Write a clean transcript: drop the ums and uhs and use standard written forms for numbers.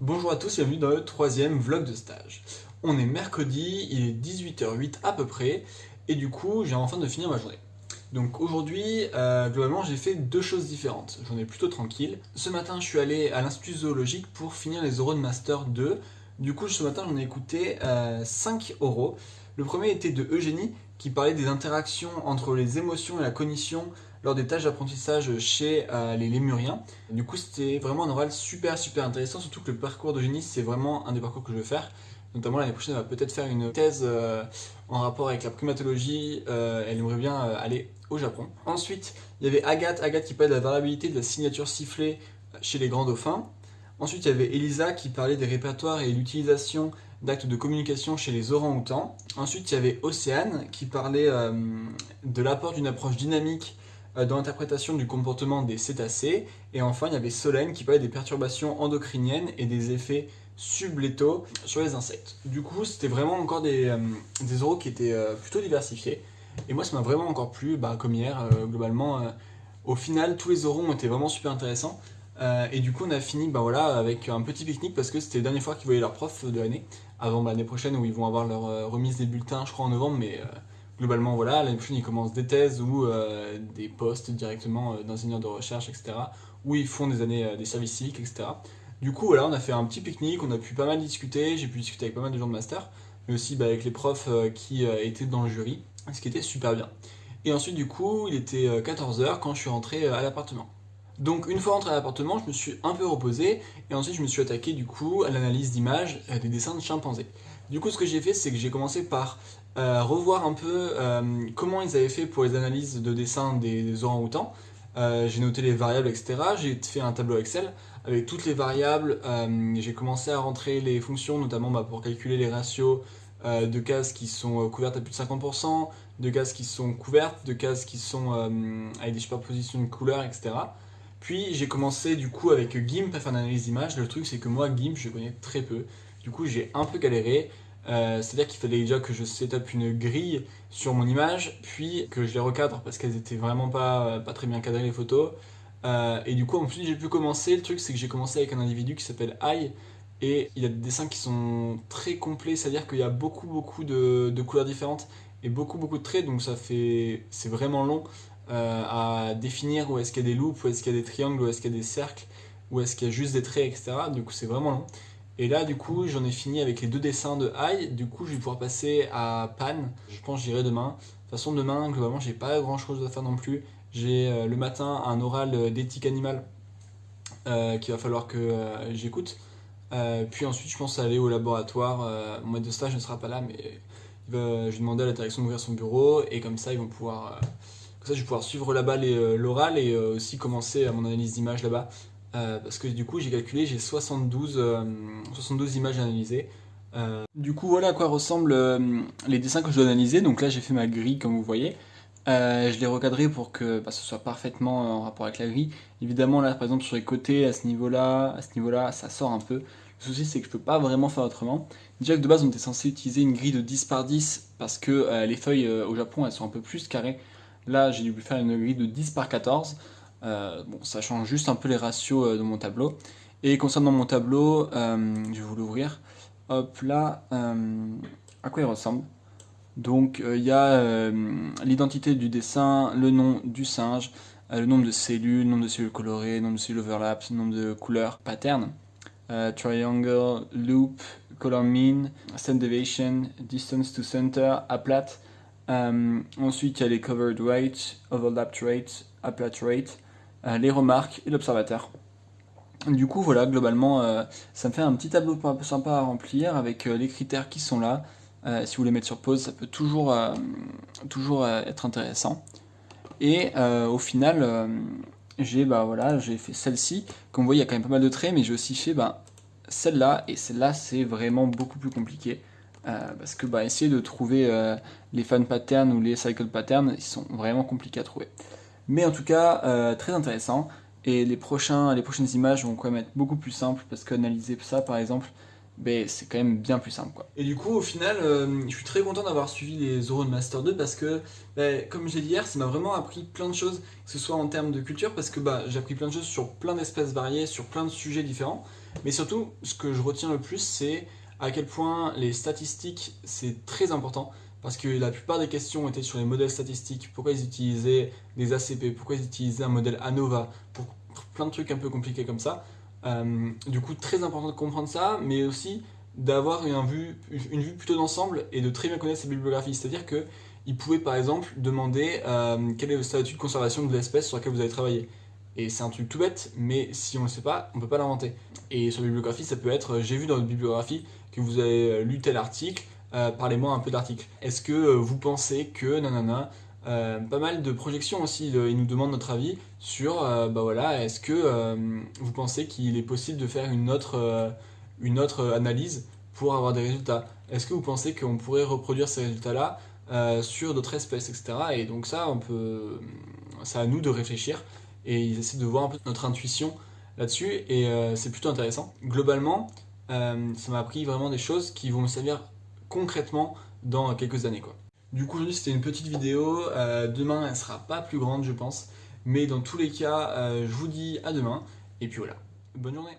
Bonjour à tous et bienvenue dans le troisième vlog de stage. On est mercredi, il est 18h08 à peu près, et du coup j'ai enfin de finir ma journée. Donc aujourd'hui, globalement j'ai fait deux choses différentes, j'en ai plutôt tranquille. Ce matin je suis allé à l'Institut Zoologique pour finir les oraux de Master 2. Du coup ce matin j'en ai écouté 5 oraux. Le premier était de Eugénie qui parlait des interactions entre les émotions et la cognition lors des tâches d'apprentissage chez les lémuriens. Du coup, c'était vraiment un oral super intéressant, surtout que le parcours d'Eugénie, c'est vraiment un des parcours que je veux faire. Notamment l'année prochaine, elle va peut-être faire une thèse en rapport avec la primatologie. Elle aimerait bien aller au Japon. Ensuite, il y avait Agathe qui parlait de la variabilité de la signature sifflée chez les grands dauphins. Ensuite, il y avait Elisa qui parlait des répertoires et l'utilisation d'actes de communication chez les orang-outans. Ensuite, il y avait Océane qui parlait de l'apport d'une approche dynamique dans l'interprétation du comportement des cétacés. Et enfin, il y avait Solène qui parlait des perturbations endocriniennes et des effets sublétaux sur les insectes. Du coup, c'était vraiment encore des oraux qui étaient plutôt diversifiés. Et moi, ça m'a vraiment encore plu, comme hier, globalement. Au final, tous les oraux ont été vraiment super intéressants. Et du coup, on a fini avec un petit pique-nique parce que c'était la dernière fois qu'ils voyaient leur prof de l'année, avant l'année prochaine où ils vont avoir leur remise des bulletins, je crois en novembre, mais globalement, voilà, l'année prochaine, ils commencent des thèses ou des postes directement d'ingénieurs de recherche, etc., où ils font des années des services civiques, etc. Du coup, voilà, on a fait un petit pique-nique, on a pu pas mal discuter, j'ai pu discuter avec pas mal de gens de master, mais aussi avec les profs qui étaient dans le jury, ce qui était super bien. Et ensuite, du coup, il était 14h quand je suis rentré à l'appartement. Donc une fois rentré à l'appartement, je me suis un peu reposé et ensuite je me suis attaqué du coup à l'analyse d'images des dessins de chimpanzés. Du coup ce que j'ai fait c'est que j'ai commencé par revoir un peu comment ils avaient fait pour les analyses de dessins des orang-outans. J'ai noté les variables etc. J'ai fait un tableau Excel avec toutes les variables. J'ai commencé à rentrer les fonctions notamment pour calculer les ratios de cases qui sont couvertes à plus de 50%, de cases qui sont couvertes, de cases qui sont avec des superpositions de couleurs etc. Puis j'ai commencé du coup avec GIMP à faire une analyse d'image. Le truc c'est que moi GIMP je connais très peu. Du coup j'ai un peu galéré. C'est-à-dire qu'il fallait déjà que je setup une grille sur mon image, puis que je les recadre parce qu'elles étaient vraiment pas très bien cadrées les photos. Et du coup ensuite j'ai pu commencer. Le truc c'est que j'ai commencé avec un individu qui s'appelle Ai. Et il y a des dessins qui sont très complets, c'est-à-dire qu'il y a beaucoup de couleurs différentes et beaucoup de traits, donc c'est vraiment long à définir où est-ce qu'il y a des loupes, où est-ce qu'il y a des triangles, où est-ce qu'il y a des cercles, où est-ce qu'il y a juste des traits, etc. Du coup, c'est vraiment long. Et là, du coup, j'en ai fini avec les deux dessins de Ai. Du coup, je vais pouvoir passer à Pan. Je pense que j'irai demain. De toute façon, demain, globalement, j'ai pas grand chose à faire non plus. J'ai le matin un oral d'éthique animale qu'il va falloir que j'écoute. Puis ensuite, je pense aller au laboratoire. Mon maître de stage ne sera pas là, mais je vais demander à la direction d'ouvrir son bureau. Et comme ça, ils vont pouvoir. Comme ça, je vais pouvoir suivre là-bas l'oral et aussi commencer à mon analyse d'image là-bas. Parce que du coup, j'ai calculé, j'ai 72 images à analyser. Du coup, voilà à quoi ressemblent les dessins que je dois analyser. Donc là, j'ai fait ma grille, comme vous voyez. Je l'ai recadré pour que ce soit parfaitement en rapport avec la grille. Évidemment, là, par exemple, sur les côtés, à ce niveau-là, ça sort un peu. Le souci, c'est que je peux pas vraiment faire autrement. Déjà que de base, on était censé utiliser une grille de 10 par 10 parce que les feuilles au Japon, elles sont un peu plus carrées. Là, j'ai dû faire une grille de 10 par 14. Bon, ça change juste un peu les ratios de mon tableau. Et concernant mon tableau, je vais vous l'ouvrir. Hop là, à quoi il ressemble? Donc il y a l'identité du dessin, le nom du singe, le nombre de cellules, le nombre de cellules colorées, le nombre de cellules overlap, le nombre de couleurs, pattern, triangle, loop, color mean, standard deviation, distance to center, aplat. Ensuite il y a les covered rate, overlapped rate, aplat rate, les remarques et l'observateur. Du coup voilà, globalement ça me fait un petit tableau un peu sympa à remplir avec les critères qui sont là. Si vous voulez mettre sur pause, ça peut toujours être intéressant. Et au final, j'ai fait celle-ci. Comme vous voyez, il y a quand même pas mal de traits, mais j'ai aussi fait celle-là. Et celle-là, c'est vraiment beaucoup plus compliqué. Parce que essayer de trouver les fan patterns ou les cycle patterns, ils sont vraiment compliqués à trouver. Mais en tout cas, très intéressant. Et les prochaines images vont quand même être beaucoup plus simples parce qu'analyser ça, par exemple, ben, c'est quand même bien plus simple, quoi. Et du coup, au final, je suis très content d'avoir suivi les Zoro de Master 2 parce que, ben, comme j'ai dit hier, ça m'a vraiment appris plein de choses, que ce soit en termes de culture, parce que bah, j'ai appris plein de choses sur plein d'espèces variées, sur plein de sujets différents, mais surtout, ce que je retiens le plus, c'est à quel point les statistiques, c'est très important, parce que la plupart des questions étaient sur les modèles statistiques, pourquoi ils utilisaient des ACP, pourquoi ils utilisaient un modèle ANOVA, pour plein de trucs un peu compliqués comme ça. Du coup, très important de comprendre ça, mais aussi d'avoir une vue plutôt d'ensemble et de très bien connaître sa bibliographie. C'est-à-dire que il pouvait par exemple demander quel est le statut de conservation de l'espèce sur laquelle vous avez travaillé. Et c'est un truc tout bête, mais si on ne le sait pas, on ne peut pas l'inventer. Et sur la bibliographie, ça peut être j'ai vu dans votre bibliographie que vous avez lu tel article, parlez-moi un peu d'article. Est-ce que vous pensez que nanana, pas mal de projections aussi, ils nous demandent notre avis sur, bah voilà, est-ce que vous pensez qu'il est possible de faire une autre analyse pour avoir des résultats? Est-ce que vous pensez qu'on pourrait reproduire ces résultats-là sur d'autres espèces, etc. Et donc ça, c'est à nous de réfléchir et ils essaient de voir un peu notre intuition là-dessus et c'est plutôt intéressant. Globalement, ça m'a appris vraiment des choses qui vont me servir concrètement dans quelques années, quoi. Du coup, aujourd'hui, c'était une petite vidéo. Demain, elle sera pas plus grande, je pense. Mais dans tous les cas, je vous dis à demain. Et puis voilà. Bonne journée.